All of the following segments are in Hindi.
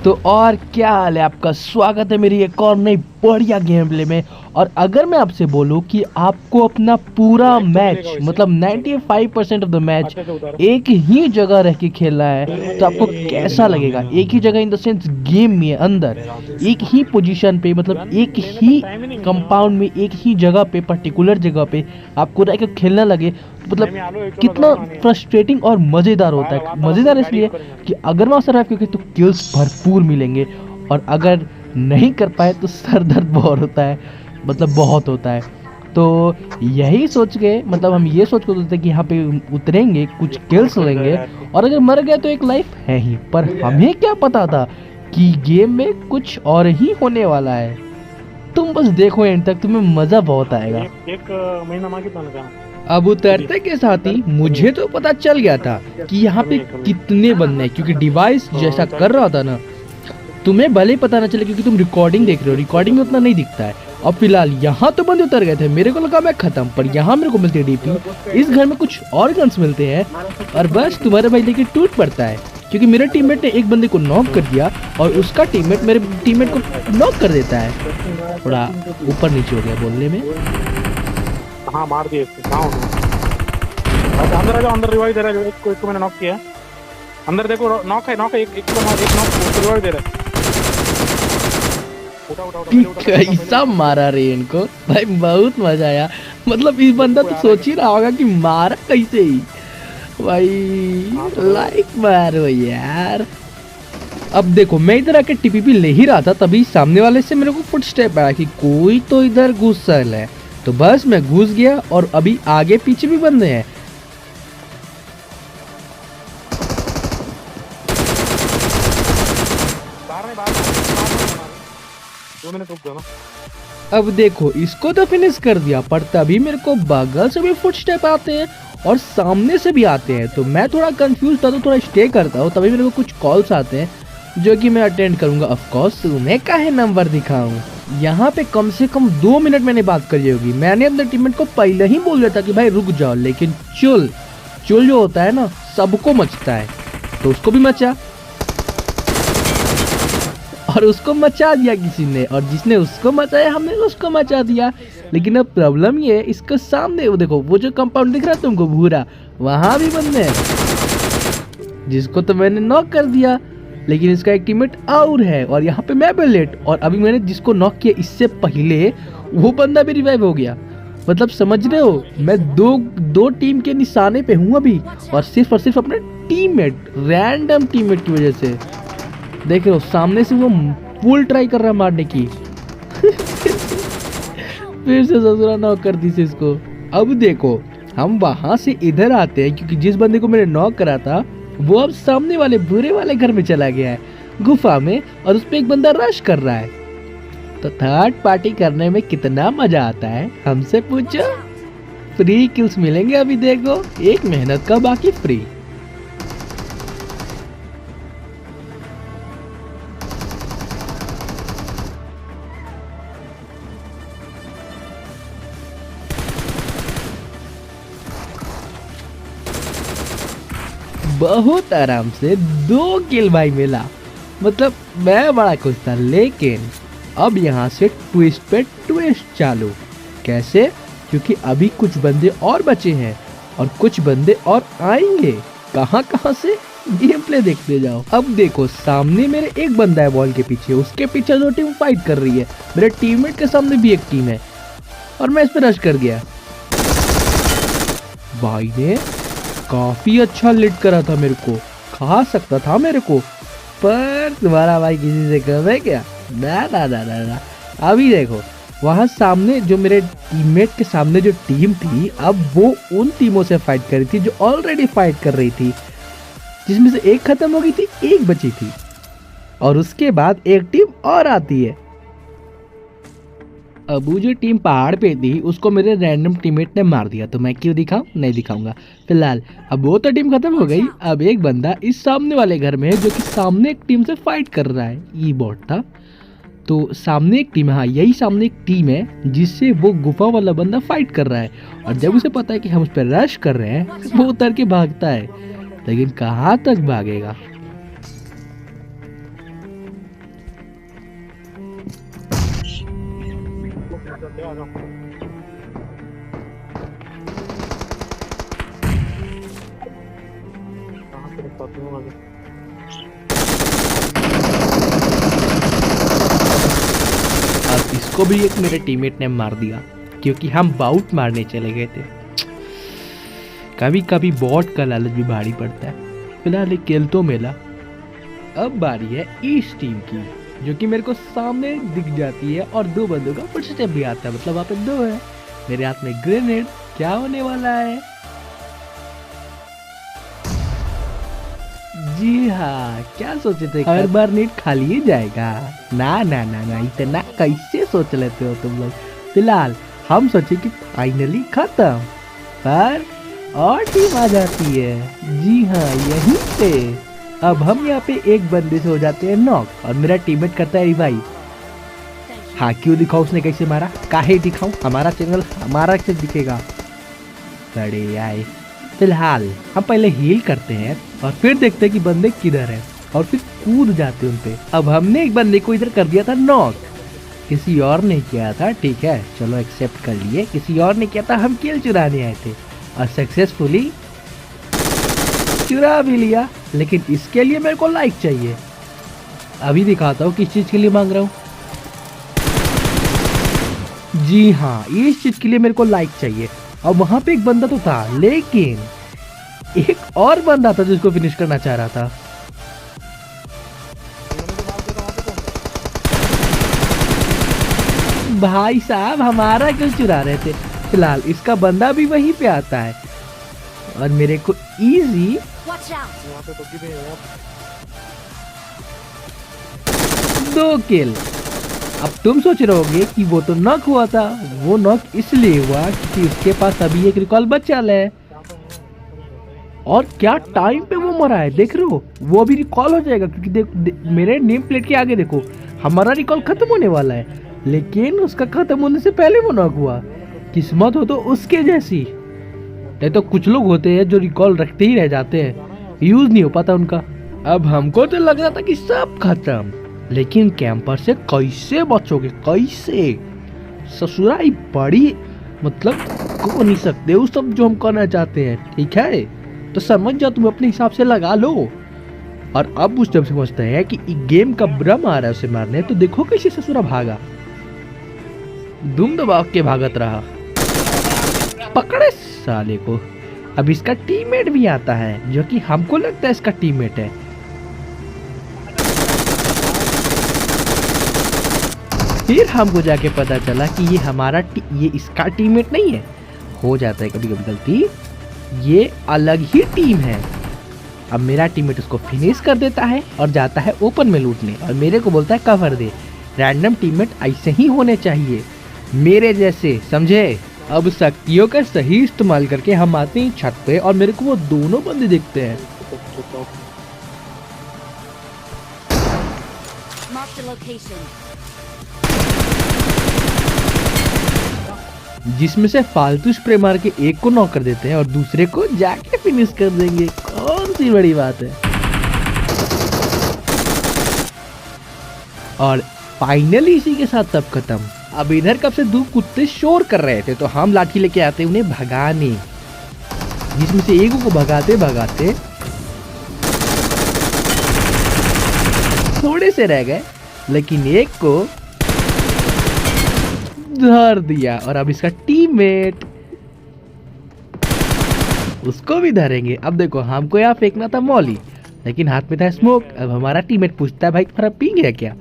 तो और क्या हाल है आपका। स्वागत है मेरी एक और नई बढ़िया गेम प्ले में। और अगर मैं आपसे बोलूं कि आपको अपना पूरा मैच मतलब 95% ऑफ द मैच एक ही जगह रह के खेलना है तो आपको कैसा लगेगा। एक ही जगह इन द सेंस गेम में अंदर एक ही पोजीशन पे मतलब एक ही कंपाउंड में एक ही जगह पे पर्टिकुलर जगह पे आपको रह के खेलना लगे तो मतलब कितना फ्रस्ट्रेटिंग और मज़ेदार होता है। मज़ेदार इसलिए कि अगर वहाँ सर्वाइव करके तो किल्स भरपूर मिलेंगे और अगर नहीं कर पाए तो सर दर्द बहुत होता है, मतलब बहुत होता है। तो यही सोच के मतलब हम ये सोच कर सोचते कि यहाँ पे उतरेंगे कुछ किल्स लेंगे और अगर मर गए तो एक लाइफ है ही। पर हमें क्या पता था कि गेम में कुछ और ही होने वाला है। तुम बस देखो एंड तक, तुम्हें मजा बहुत आएगा। एक महीना मांगी था। अब उतरते के साथ ही मुझे तो पता चल गया था कि यहाँ पे कितने बंदे हैं, क्योंकि डिवाइस जैसा कर रहा था ना, तुम्हें भले ही पता ना चले क्योंकि तुम रिकॉर्डिंग देख रहे हो, रिकॉर्डिंग में उतना नहीं दिखता है। अब फिलहाल यहाँ तो बंदे उतर गए थे, मेरे को लगा मैं खत्म, पर यहाँ मेरे को मिलती है डीपी। इस घर में कुछ और गन्स मिलते हैं और बस तुम्हारे भाई लेके टूट पड़ता है, क्योंकि मेरे टीममेट ने एक बंदे को नॉक कर दिया और उसका टीममेट मेरे टीममेट को नॉक कर देता है। थोड़ा ऊपर नीचे हो गया बोलने में। हाँ मार दिए अंदर आ जाओ, अंदर रिवाइव दे रहा है। एक को मैंने नॉक किया अंदर, देखो नॉक है एक को मार, एक नॉक रिवाइव दे रहा है। कैसा मारा रे इनको भाई, बहुत मजा आया। मतलब इस बंदा तो सोच ही रहा होगा कि मारा कैसे ही भाई। लाइक मारो यार। अब देखो मैं इधर आके टीपीपी ले ही रहा था, तभी सामने वाले से मेरे को फुटस्टेप आया कि कोई तो इधर घुसल है, तो बस मैं घुस गया और अभी आगे पीछे भी बंदे हैं। अब देखो इसको तो फिनिश कर दिया, पर तभी मेरे को बगल से भी फुटस्टेप आते हैं और सामने से भी आते हैं। तो मैं थोड़ा कंफ्यूज था, तो थोड़ा स्टे करता हूँ। तभी मेरे को कुछ कॉल्स आते हैं जो कि मैं अटेंड करूंगा। ऑफ कोर्स तुम्हें काहे नंबर दिखाऊं। यहाँ पे कम से कम 2 मिनट मैंने बात करी होगी। मैंने अपने टीममेट को पहले ही बोल दिया था कि भाई रुक जाओ, लेकिन चुल जो होता है ना सबको मचता है, तो उसको भी मचा और उसको मचा दिया किसी ने, और जिसने उसको मचाया हमने उसको मचा दिया। लेकिन अब प्रॉब्लम ये है, इसके सामने वो देखो, वो जो कंपाउंड दिख रहा है तुमको भूरा, वहां भी बंदे हैं जिसको तो मैंने नॉक कर दिया, लेकिन इसका एक टीममेट और है और यहाँ पे मैं भी लेट। और अभी मैंने जिसको नॉक किया इससे पहले वो बंदा भी रिवाइव हो गया। मतलब समझ रहे हो, मैं दो टीम के निशाने पे हूँ अभी, और सिर्फ अपने टीममेट, रैंडम टीममेट की वजह से। देख रहे हो सामने से वो फुल ट्राई कर रहा है मारने की। फिर से ससुरा नॉक कर दी इसको। अब देखो हम वहां से इधर आते हैं, क्योंकि जिस बंदे को मैंने नॉक करा था वो अब सामने वाले बुरे वाले घर में चला गया है, गुफा में, और उस पे एक बंदा रश कर रहा है। तो थर्ड पार्टी करने में कितना मजा आता है हमसे पूछो। फ्री किल्स मिलेंगे अभी, देखो एक मेहनत का बाकी फ्री। बहुत आराम से 2 किल भाई मिला, मतलब मैं बड़ा खुश था। लेकिन अब यहाँ से ट्विस्ट पे ट्विस्ट चालू। कैसे? क्योंकि अभी कुछ बंदे और बचे हैं और कुछ बंदे और आएंगे। कहाँ से, गेम प्ले देखते जाओ। अब देखो सामने मेरे एक बंदा है वॉल के पीछे, उसके पीछे 2 टीम फाइट कर रही है, मेरे टीममेट के सामने भी एक टीम है और मैं इस पे रश कर गया। भाई ने काफी अच्छा लिट करा था, मेरे को खा सकता था मेरे को, पर तुम्हारा भाई किसी से कम है क्या? ना। अभी देखो वहां सामने जो मेरे टीममेट के सामने जो टीम थी, अब वो उन टीमों से फाइट कर रही थी जो ऑलरेडी फाइट कर रही थी, जिसमें से एक खत्म हो गई थी, एक बची थी, और उसके बाद एक टीम और आती है। अब वो जो टीम पहाड़ पे थी उसको मेरे रैंडम टीममेट ने मार दिया, तो मैं क्यों दिखाऊं, नहीं दिखाऊंगा फिलहाल। अब वो तो टीम खत्म हो गई। अब एक बंदा इस सामने वाले घर में है जो कि सामने एक टीम से फाइट कर रहा है। ये बॉट था, तो सामने एक टीम है, हाँ यही सामने एक टीम है जिससे वो गुफा वाला बंदा फाइट कर रहा है। और जब उसे पता है कि हम उस पर रश कर रहे हैं वो उतर के भागता है, लेकिन कहाँ तक भागेगा। साथ में आगे। अब इसको भी एक मेरे टीममेट ने मार दिया क्योंकि हम बाउट मारने चले गए थे। कभी कभी बॉट का लालच भी भारी पड़ता है। फिलहाल एक किल तो मिला। अब बारी है इस टीम की, जो कि मेरे को सामने दिख जाती है और दो बंदों का फुट स्टेप भी आता है, मतलब वहाँ पे दो है। मेरे हाथ में ग्रेनेड, क्या होने वाला है? जी हाँ, क्या सोचे थे हर बार नेट खाली ही जाएगा? ना ना ना ना, इतना कैसे सोच लेते हो तुम लोग। फिलहाल हम सोचे कि फाइनली खत्म, पर और टीम आ जाती है। जी हाँ, यहीं पे अब हम यहाँ पे एक बंदे से हो जाते हैं नॉक और मेरा टीममेट करता है रिवाइव। हाँ, क्यों दिखाओ उसने कैसे मारा? काहे दिखाऊं? हमारा चैनल हमारा से दिखेगा। बड़े आए। फिलहाल हम पहले हील करते हैं और फिर देखते हैं कि बंदे किधर हैं और फिर कूद जाते हैं उन पे। अब हमने एक बंदे को इधर कर दिया था नॉक, किसी और ने किया था, ठीक है चलो एक्सेप्ट कर लिए, किसी और ने किया था, हम किल चुराने आए थे और सक्सेसफुली चुरा भी लिया। लेकिन इसके लिए मेरे को लाइक चाहिए। अभी दिखाता हूँ किस चीज के लिए मांग रहा हूँ। जी हाँ, इस चीज के लिए मेरे को लाइक चाहिए। और वहां पे एक बंदा तो था, लेकिन एक और बंदा था जिसको फिनिश करना चाह रहा था। भाई साहब हमारा क्यों चुरा रहे थे? फिलहाल इसका बंदा भी वहीं पे आता है और मेरे को इजी यहाँ पे तो गिरे हैं। 2 किल। अब तुम सोच रहे होगे कि वो तो नॉक हुआ था। वो नॉक इसलिए हुआ क्योंकि उसके पास अभी एक रिकॉल बचा है। और क्या टाइम पे वो मरा है, देख रहे हो? वो अभी रिकॉल हो जाएगा क्योंकि मेरे नेम प्लेट के आगे देखो, हमारा रिकॉल खत्म होने वाला है, लेकिन उसका खत्म होने से पहले वो नॉक हुआ। किस्मत हो तो उसके जैसी। नहीं तो कुछ लोग होते हैं जो रिकॉल रखते ही रह जाते हैं, यूज नहीं हो पाता उनका। अब हमको तो लग रहा था कि सब खत्म, लेकिन कैंपर से कैसे बचोगे? कैसे? ससुराई बड़ी, मतलब को नहीं सकते वो सब जो हम करना चाहते हैं, ठीक है? तो समझ जाओ, तुम अपने हिसाब से लगा लो। और अब उस जब समझते हैं कि गेम का ब्रह्म आ रहा है उसे मारने, तो देखो कैसे ससुरा भागा, दुम दबाव के भागत रहा। पकड़े साले को। अब इसका टीममेट भी आता है, जो कि हमको लगता है इसका टीममेट है। फिर हमको जाके पता चला कि ये इसका टीममेट नहीं है। हो जाता है कभी कभी गलती, ये अलग ही टीम है। अब मेरा टीममेट उसको फिनिश कर देता है और जाता है ओपन में लूटने और मेरे को बोलता है कवर दे। रैंडम टीममेट ऐसे ही होने चाहिए, मेरे जैसे, समझे? अब शक्तियों का सही इस्तेमाल करके हम आते हैं छत पे और मेरे को वो दोनों बंदे दिखते हैं। जिसमें से फालतू स्प्रे मार के एक को नॉक कर देते हैं और दूसरे को जाके फिनिश कर देंगे। कौन सी बड़ी बात है? और फाइनली इसी के साथ सब खत्म। अब इधर कब से 2 कुत्ते शोर कर रहे थे, तो हम लाठी लेके आते उन्हें भगाने, जिसमें से एक को भगाते भगाते थोड़े से रह गए, लेकिन एक को धर दिया। और अब इसका टीममेट, उसको भी धरेंगे। अब देखो, हमको यहाँ फेंकना था मॉली, लेकिन हाथ में था स्मोक। अब हमारा टीममेट पूछता है भाई तुम्हारा पिंग है क्या?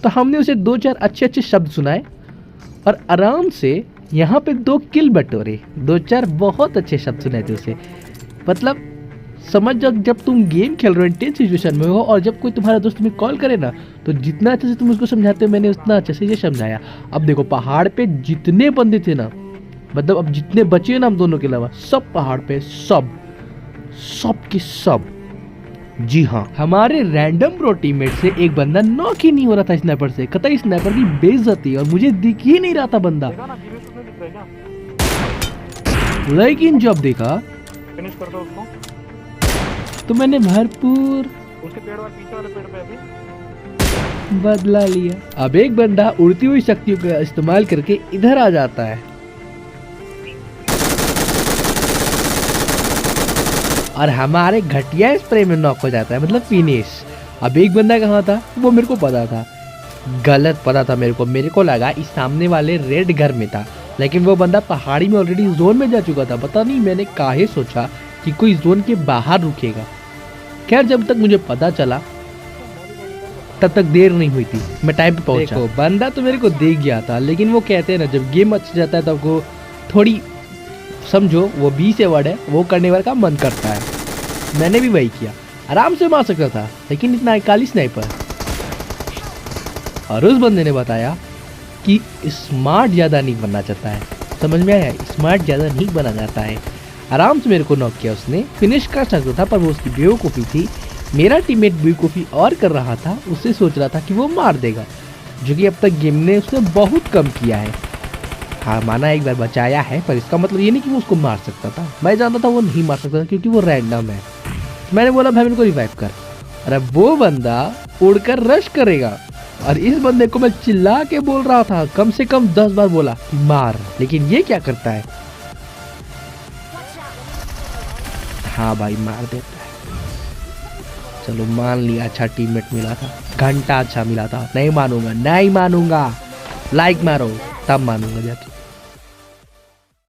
तो हमने उसे 2-4 अच्छे शब्द सुनाए और आराम से यहाँ पे 2 किल बटोरे। 2-4 बहुत अच्छे शब्द सुनाए थे उसे। मतलब समझ जाओ, जब तुम गेम खेल रहे हो, इंटेंस सिचुएशन में हो, और जब कोई तुम्हारा दोस्त तुम्हें कॉल करे ना, तो जितना अच्छे से तुम उसको समझाते हो, मैंने उतना अच्छे से ये समझाया। अब देखो, पहाड़ पे जितने बंदे थे ना, मतलब अब जितने बचे ना हम दोनों के अलावा, सब पहाड़ पे, सब के सब। जी हाँ, हमारे रैंडम प्रो टीममेट से एक बंदा नॉक ही नहीं हो रहा था स्नाइपर से। कतई स्नाइपर की बेइज्जती, और मुझे दिख ही नहीं रहा था बंदा। लेकिन जब देखा फिनिश कर दो उसको, तो मैंने भरपूर उसके पेड़ वाले पीछे वाले पेड़ पे अभी बदला लिया। अब एक बंदा उड़ती हुई शक्तियों का इस्तेमाल करके इधर आ जाता है। और हमारे घटिया स्प्रे में नॉक हो जाता है, मतलब फिनिश। अब एक बंदा कहाँ था वो मेरे को पता था, गलत पता था मेरे को लगा इस सामने वाले रेड घर में था, लेकिन वो बंदा पहाड़ी में ऑलरेडी जोन में जा चुका था। पता नहीं मैंने काहे सोचा कि कोई जोन के बाहर रुकेगा। खैर जब तक मुझे पता चला तब तक देर नहीं हुई थी, मैं टाइम पे पहुंचा। देखो बंदा तो मेरे को देख गया था, लेकिन वो कहते हैं ना जब गेम अच्छा जाता है तब वो थोड़ी समझो वो 20 से वर्ड है वो करने का मन करता है। मैंने भी वही किया, आराम से मार सकता था, लेकिन इतना 41 स्नाइपर। और उस बंदे ने बताया कि स्मार्ट ज़्यादा नहीं बनना चाहता है। समझ में आया, स्मार्ट ज़्यादा नहीं बना जाता है। आराम से मेरे को नॉक किया उसने, फिनिश कर सकता था पर वो उसकी बेवकूफ़ी थी। मेरा टीममेट बेवकूफ़ी और कर रहा था, उससे सोच रहा था कि वो मार देगा, जो कि अब तक गेम ने उसने बहुत कम किया है। हाँ माना एक बार बचाया है, पर इसका मतलब ये नहीं कि वो उसको मार सकता था। मैं जानता था वो नहीं मार सकता था क्योंकि वो रैंडम है। मैंने बोला भाई मेरे को रिवाइव कर, और अब वो बंदा उड़कर रश करेगा। और इस बंदे को मैं चिल्ला के बोल रहा था, कम से कम 10 बार बोला कि मार, लेकिन ये क्या करता है, हाँ भाई मार देता है। चलो मान लिया अच्छा टीममेट मिला था, घंटा अच्छा मिला था। नहीं मानूंगा, नहीं मानूंगा, लाइक मारो तब मानूंगा जाके।